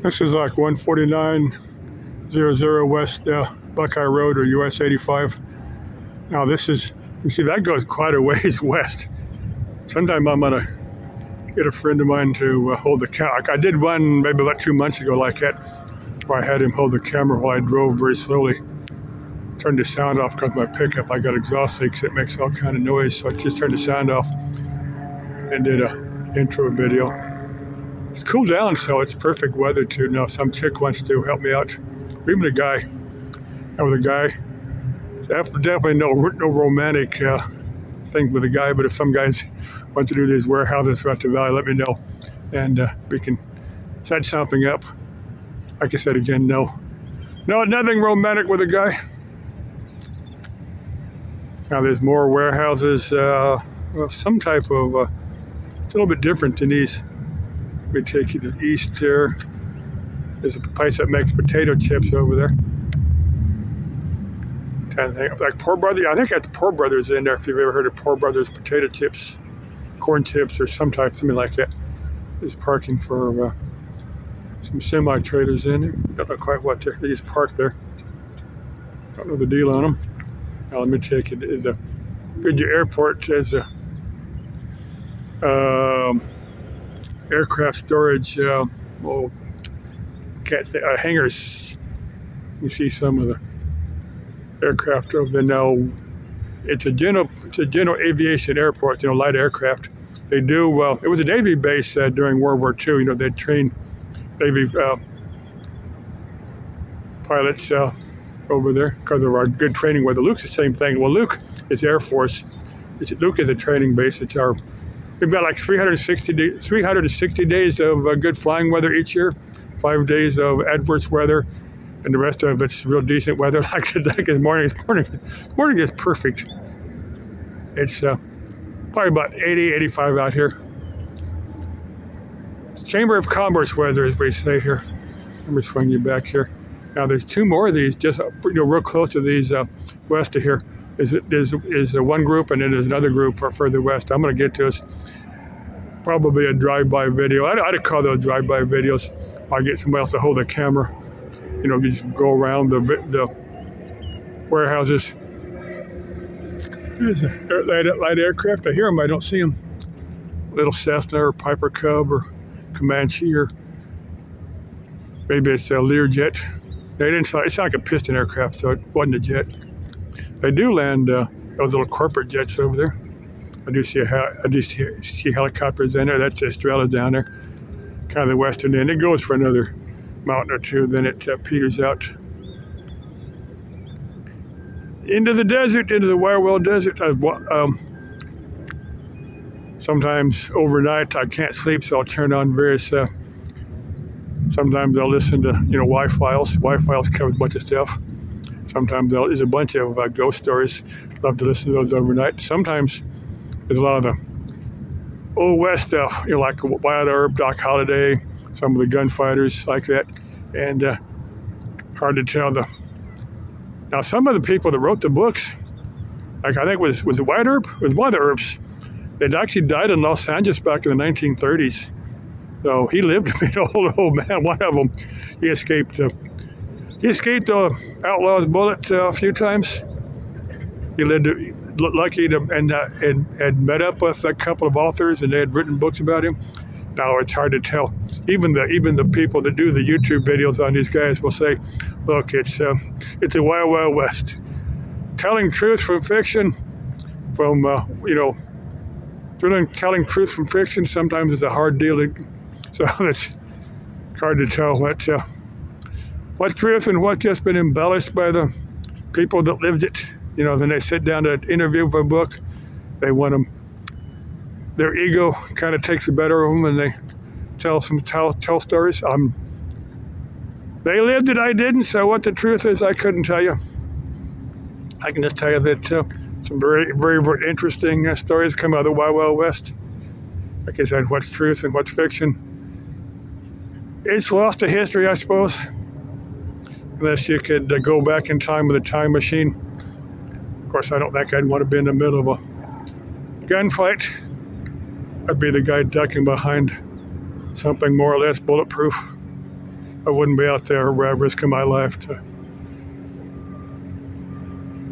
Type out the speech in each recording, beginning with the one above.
This is like 14900 West Buckeye Road or US 85. Now this is, you see that goes quite a ways west. Sometime I'm gonna get a friend of mine to hold the camera. I did one maybe about 2 months ago like that, where I had him hold the camera while I drove very slowly. Turned the sound off because my pickup, I got exhaust leaks, it makes all kind of noise, so I just turned the sound off and did a intro video. It's cooled down, so it's perfect weather too. Now if some chick wants to help me out, or even a guy, definitely no romantic thing with a guy, but if some guys want to do these warehouses throughout the valley, let me know, and we can set something up. Like I said again, nothing romantic with a guy. Now there's more warehouses, some type of, it's a little bit different than these. Let me take you to the east there. There's a place that makes potato chips over there. Trying to think, like Poor Brothers, I think that's Poor Brothers in there, if you've ever heard of Poor Brothers potato chips, corn chips or something like that. There's parking for some semi-trailers in there. Don't know quite what they just parked there. Don't know the deal on them. Now let me take it. Is a Goodyear Airport. There's a aircraft storage. Hangars. You see some of the aircraft over there. Now it's a general aviation airport. Light aircraft. They do. It was a Navy base during World War II. They trained Navy pilots over there because of our good training weather. Luke's the same thing. Well, Luke is Air Force. Luke is a training base. We've got like 360 days of good flying weather each year, 5 days of adverse weather, and the rest of it's real decent weather. Like today, this morning is perfect. It's probably about 80, 85 out here. It's Chamber of Commerce weather, as we say here. Let me swing you back here. Now there's two more of these, just real close to these west of here. Is one group, and then there's another group further west. I'm going to get to us. Probably a drive-by video. I'd call those drive-by videos. I'll get somebody else to hold the camera. You just go around the warehouses. There's a light aircraft. I hear them. I don't see them. Little Cessna or Piper Cub or Comanche, or maybe it's a Learjet. It's like a piston aircraft, so it wasn't a jet. They do land those little corporate jets over there. I do see helicopters in there. That's Estrella down there, kind of the western end. It goes for another mountain or two, then it peters out into the desert, into the Wild Desert. Sometimes overnight I can't sleep, so I'll turn on various. Sometimes I'll listen to Y-Files. Y-Files covers a bunch of stuff. Sometimes there's a bunch of ghost stories. Love to listen to those overnight. Sometimes there's a lot of the Old West stuff, like Wild Herb, Doc Holliday, some of the gunfighters like that, and hard to tell Now some of the people that wrote the books, like I think was it White Herb? It was one of the Herbs. They'd actually died in Los Angeles back in the 1930s. So he lived to be an old man. One of them, he escaped the outlaw's bullet a few times. He lived lucky and had met up with a couple of authors, and they had written books about him. Now it's hard to tell. Even the people that do the YouTube videos on these guys will say, "Look, it's a wild west." Telling truth from fiction, telling truth from fiction sometimes is a hard deal. So it's hard to tell what's truth and what's just been embellished by the people that lived it. Then they sit down to interview for a book. They want them. Their ego kind of takes the better of them, and they tell stories. They lived it, I didn't. So what the truth is, I couldn't tell you. I can just tell you that some very, very, very interesting stories come out of the Wild West. Like I said, what's truth and what's fiction? It's lost to history, I suppose. Unless you could go back in time with a time machine. Of course, I don't think I'd want to be in the middle of a gunfight. I'd be the guy ducking behind something more or less bulletproof. I wouldn't be out there risking my life to.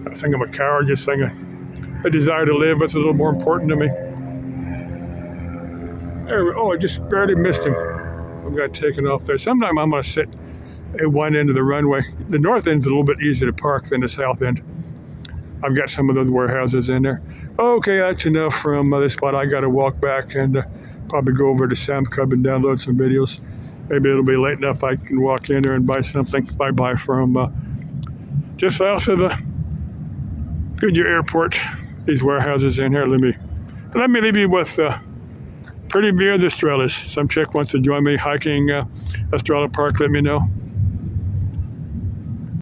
I think I'm a coward. Just think a desire to live is a little more important to me. Oh, I just barely missed him. I'm going to take it off there. Sometime I'm going to sit at one end of the runway. The north end's a little bit easier to park than the south end. I've got some of those warehouses in there. Okay, that's enough from this spot. I got to walk back and probably go over to Sam's Club and download some videos. Maybe it'll be late enough I can walk in there and buy something. I buy from just south of the Goodyear Airport. These warehouses in here. Let me leave you with pretty view of the Estrellas. Some chick wants to join me hiking Estrella Park. Let me know.